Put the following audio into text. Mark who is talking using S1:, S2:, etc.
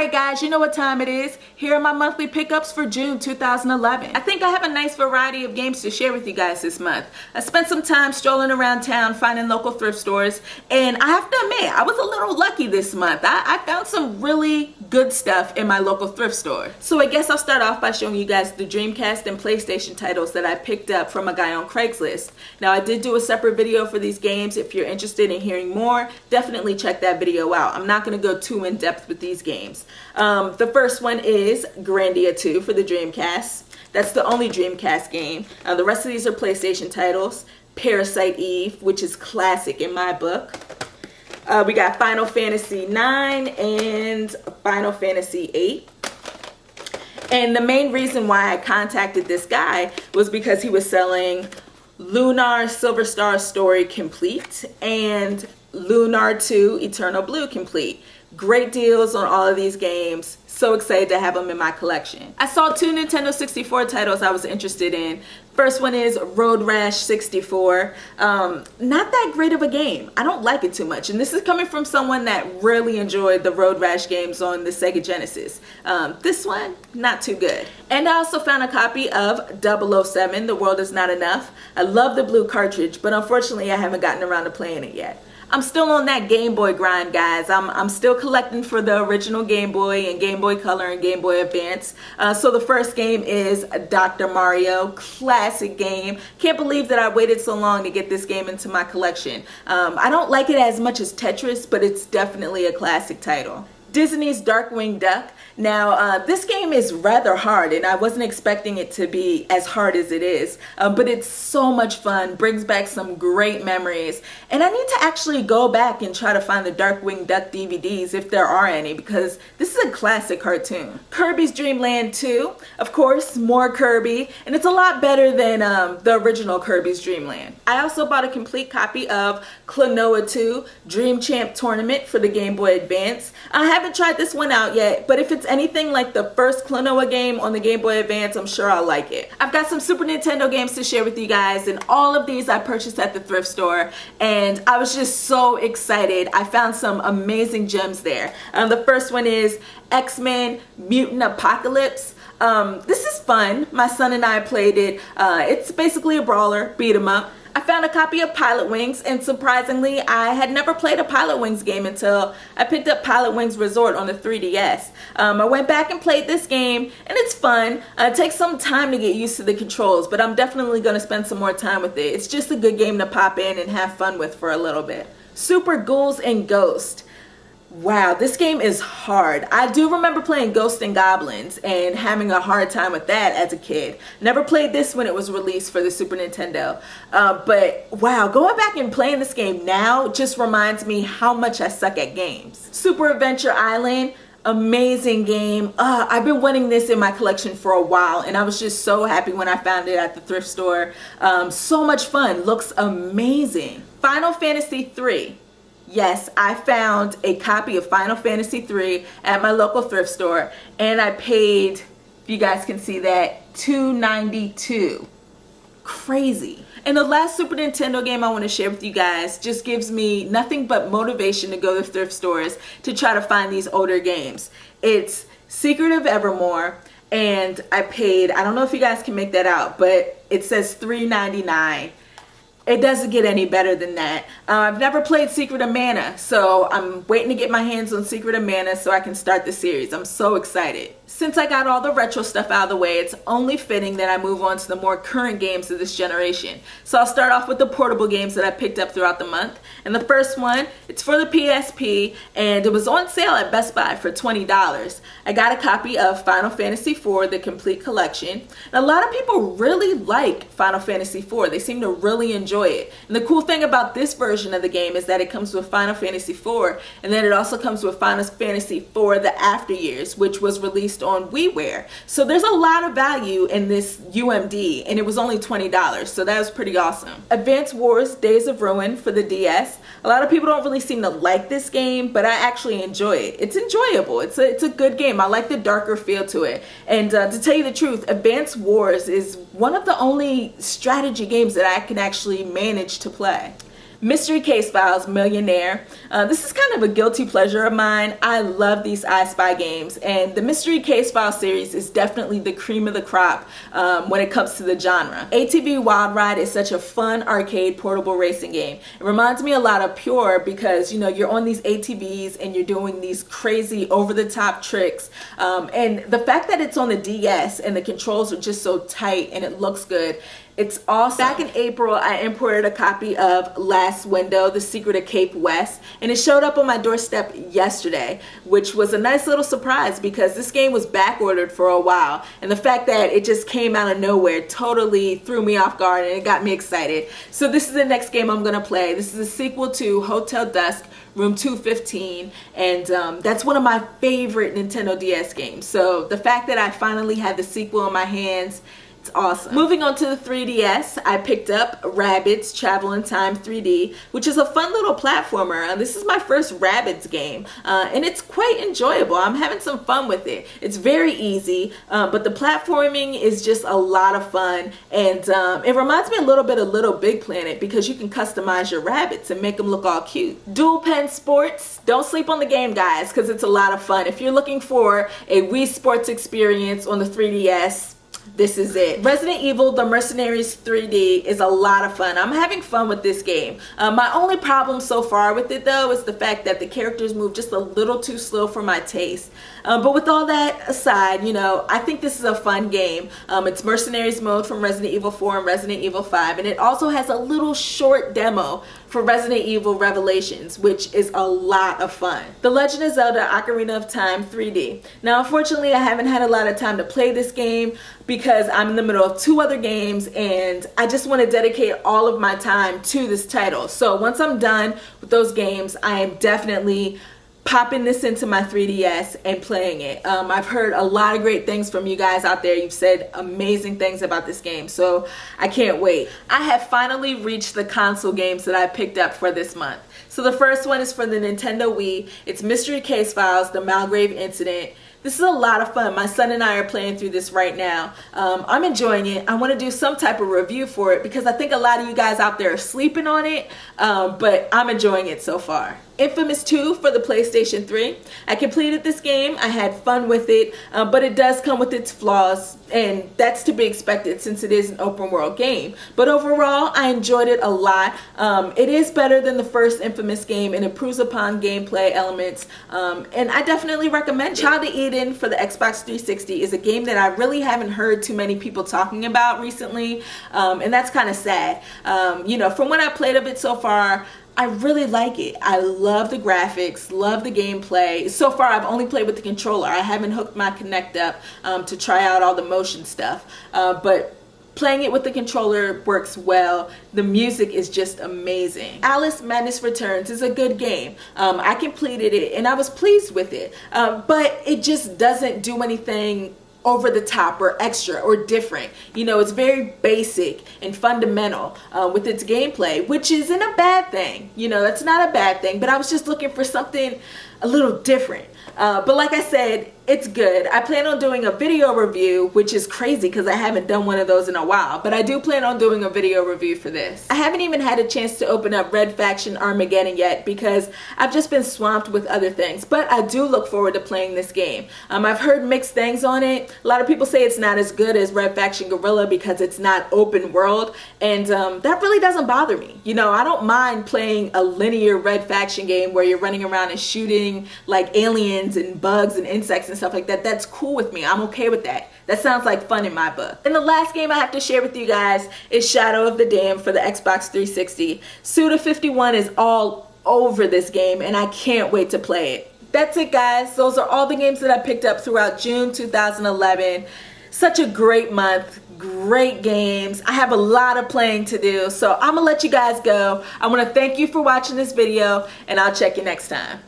S1: Alright guys, you know what time it is. Here are my monthly pickups for June 2011. I think I have a nice variety of games to share with you guys this month. I spent some time strolling around town finding local thrift stores, and I have to admit, I was a little lucky this month. I found some really good stuff in my local thrift store. So I guess I'll start off by showing you guys the Dreamcast and PlayStation titles that I picked up from a guy on Craigslist. Now I did do a separate video for these games. If you're interested in hearing more, definitely check that video out. I'm not going to go too in depth with these games. The first one is Grandia 2 for the Dreamcast. That's the only Dreamcast game. The rest of these are PlayStation titles. Parasite Eve, which is classic in my book. We got Final Fantasy 9 and Final Fantasy 8. And the main reason why I contacted this guy was because he was selling Lunar Silver Star Story Complete and Lunar 2 Eternal Blue Complete. Great deals on all of these games. So excited to have them in my collection. I saw two Nintendo 64 titles I was interested in. First one is Road Rash 64. Not that great of a game. I don't like it too much. And this is coming from someone that really enjoyed the Road Rash games on the Sega Genesis. This one, not too good. And I also found a copy of 007, The World Is Not Enough. I love the blue cartridge, but unfortunately I haven't gotten around to playing it yet. I'm still on that Game Boy grind, guys. I'm still collecting for the original Game Boy and Game Boy Color and Game Boy Advance. So the first game is Dr. Mario. Classic game. Can't believe that I waited so long to get this game into my collection. I don't like it as much as Tetris, but it's definitely a classic title. Disney's Darkwing Duck. Now, this game is rather hard, and I wasn't expecting it to be as hard as it is, but it's so much fun, brings back some great memories, and I need to actually go back and try to find the Darkwing Duck DVDs if there are any, because this is a classic cartoon. Kirby's Dream Land 2, of course, more Kirby, and it's a lot better than the original Kirby's Dream Land. I also bought a complete copy of Klonoa 2 Dream Champ Tournament for the Game Boy Advance. I haven't tried this one out yet, but if it's anything like the first Klonoa game on the Game Boy Advance, I'm sure I'll like it. I've got some Super Nintendo games to share with you guys, and all of these I purchased at the thrift store, and I was just so excited. I found some amazing gems there. The first one is X-Men Mutant Apocalypse. This is fun. My son and I played it. It's basically a brawler, beat 'em up. I found a copy of Pilot Wings, and surprisingly, I had never played a Pilot Wings game until I picked up Pilot Wings Resort on the 3DS. I went back and played this game, and it's fun. It takes some time to get used to the controls, but I'm definitely going to spend some more time with it. It's just a good game to pop in and have fun with for a little bit. Super Ghouls and Ghosts. Wow, this game is hard. I do remember playing Ghosts and Goblins and having a hard time with that as a kid. Never played this when it was released for the Super Nintendo. But wow, going back and playing this game now just reminds me how much I suck at games. Super Adventure Island. Amazing game. I've been wanting this in my collection for a while, and I was just so happy when I found it at the thrift store. So much fun. Looks amazing. Final Fantasy 3. Yes, I found a copy of Final Fantasy 3 at my local thrift store, and I paid, if you guys can see that, $2.92. Crazy. And the last Super Nintendo game I want to share with you guys just gives me nothing but motivation to go to thrift stores to try to find these older games. It's Secret of Evermore, and I paid, I don't know if you guys can make that out, but it says $3.99. It doesn't get any better than that. I've never played Secret of Mana, so I'm waiting to get my hands on Secret of Mana so I can start the series. I'm so excited. Since I got all the retro stuff out of the way, it's only fitting that I move on to the more current games of this generation. So I'll start off with the portable games that I picked up throughout the month. And the first one, it's for the PSP, and it was on sale at Best Buy for $20. I got a copy of Final Fantasy IV, the complete collection. And a lot of people really like Final Fantasy IV. They seem to really enjoy it. And the cool thing about this version of the game is that it comes with Final Fantasy IV, and then it also comes with Final Fantasy IV The After Years, which was released on WiiWare. So there's a lot of value in this UMD, and it was only $20, so that was pretty awesome. Advance Wars Days of Ruin for the DS. A lot of people don't really seem to like this game, but I actually enjoy it. It's enjoyable. It's a good game. I like the darker feel to it. And to tell you the truth, Advance Wars is one of the only strategy games that I can actually manage to play. Mystery Case Files Millionaire. This is kind of a guilty pleasure of mine. I love these I Spy games, and the Mystery Case Files series is definitely the cream of the crop when it comes to the genre. ATV Wild Ride is such a fun arcade portable racing game. It reminds me a lot of Pure because, you know, you're on these ATVs and you're doing these crazy over-the-top tricks, and the fact that it's on the DS and the controls are just so tight and it looks good, it's awesome. Back in April, I imported a copy of Last Window, The Secret of Cape West, and it showed up on my doorstep yesterday, which was a nice little surprise because this game was back ordered for a while, and the fact that it just came out of nowhere totally threw me off guard and it got me excited. So this is the next game I'm gonna play. This is a sequel to Hotel Dusk, Room 215, and that's one of my favorite Nintendo DS games. So the fact that I finally had the sequel in my hands, it's awesome. Moving on to the 3DS, I picked up Rabbids Travel in Time 3D, which is a fun little platformer. This is my first Rabbids game, and it's quite enjoyable. I'm having some fun with it. It's very easy, but the platforming is just a lot of fun, and it reminds me a little bit of Little Big Planet because you can customize your rabbits and make them look all cute. Dual Pen Sports, don't sleep on the game, guys, because it's a lot of fun. If you're looking for a Wii Sports experience on the 3DS, this is it. Resident Evil The Mercenaries 3D is a lot of fun. I'm having fun with this game. My only problem so far with it though is the fact that the characters move just a little too slow for my taste. But with all that aside, you know, I think this is a fun game. It's Mercenaries mode from Resident Evil 4 and Resident Evil 5, and it also has a little short demo for Resident Evil Revelations, which is a lot of fun. The Legend of Zelda Ocarina of Time 3D. Now, unfortunately, I haven't had a lot of time to play this game because I'm in the middle of 2 other games and I just want to dedicate all of my time to this title. So once I'm done with those games, I am definitely popping this into my 3DS and playing it. I've heard a lot of great things from you guys out there. You've said amazing things about this game, so I can't wait. I have finally reached the console games that I picked up for this month. So the first one is for the Nintendo Wii. It's Mystery Case Files, The Malgrave Incident. This is a lot of fun. My son and I are playing through this right now. I'm enjoying it. I want to do some type of review for it because I think a lot of you guys out there are sleeping on it, but I'm enjoying it so far. Infamous 2 for the PlayStation 3. I completed this game. I had fun with it, but it does come with its flaws, and that's to be expected since it is an open world game. But overall, I enjoyed it a lot. It is better than the first Infamous game and improves upon gameplay elements, and I definitely recommend it. Child of Eden for the Xbox 360 is a game that I really haven't heard too many people talking about recently, and that's kind of sad. You know, from what I played of it so far, I really like it. I love the graphics, love the gameplay. So far, I've only played with the controller. I haven't hooked my Kinect up to try out all the motion stuff. But playing it with the controller works well. The music is just amazing. Alice Madness Returns is a good game. I completed it and I was pleased with it. But it just doesn't do anything over the top or extra or different. You know, it's very basic and fundamental with its gameplay, which isn't a bad thing. You know, that's not a bad thing, but I was just looking for something a little different. But like I said, it's good. I plan on doing a video review, which is crazy because I haven't done one of those in a while, but I do plan on doing a video review for this. I haven't even had a chance to open up Red Faction Armageddon yet because I've just been swamped with other things, but I do look forward to playing this game. I've heard mixed things on it. A lot of people say it's not as good as Red Faction Guerrilla because it's not open world, and that really doesn't bother me. You know, I don't mind playing a linear Red Faction game where you're running around and shooting like aliens and bugs and insects and stuff like that. That's cool with me. I'm okay with that. That sounds like fun in my book. And the last game I have to share with you guys is Shadow of the Damned for the Xbox 360. Suda51 is all over this game and I can't wait to play it. That's it, guys. Those are all the games that I picked up throughout June 2011. Such a great month. Great games. I have a lot of playing to do, so I'm gonna let you guys go. I want to thank you for watching this video and I'll check you next time.